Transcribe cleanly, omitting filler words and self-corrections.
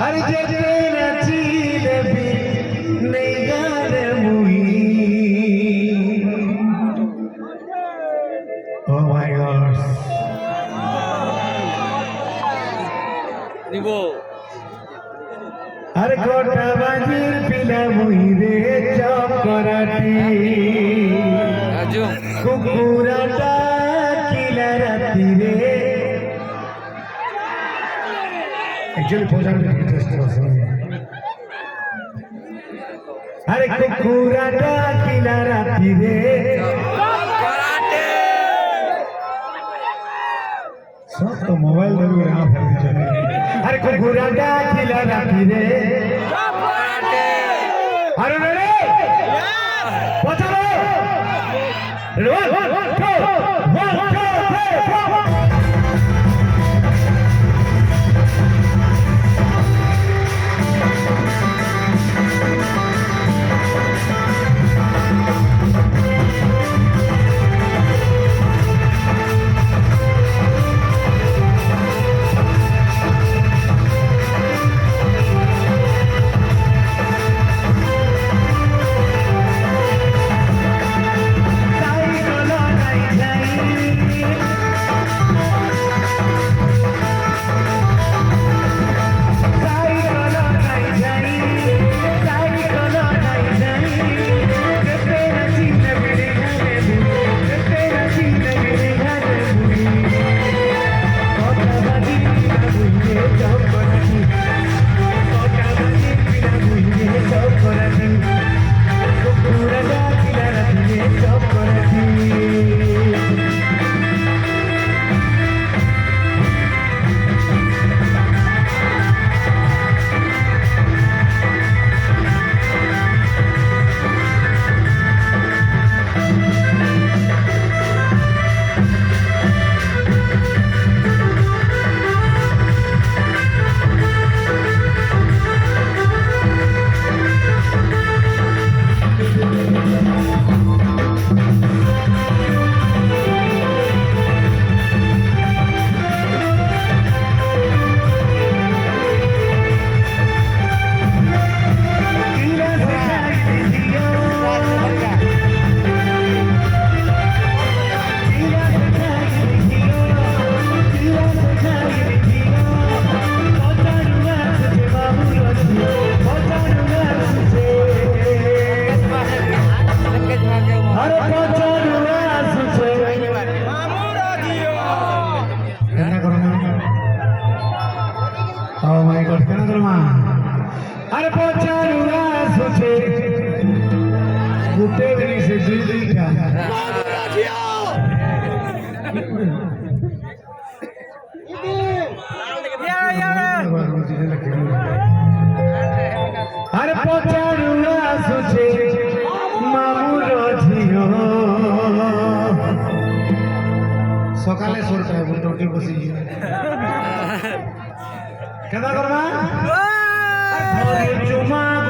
हर जगह नचील भी नहीं गार मुई Oh my God নিবো हर कोटा बाजीर पिला मुई रे चौकराटी রাজু कुकुराटा किला राती रे Actually, program is interesting. अरे कुकुराटा किला राती रे कराटे सब तो मोबाइल दे रहा है अरे कुकुराटा किला राती रे कराटे अरे रे पछाड़ो one two Oh my God, kena terima. Ada pacarnya suci, bukti ini sejujurnya. Ada pacarnya suci, mamu rojiyo. Sokale surta, bukan besi. Kena terima. Cuma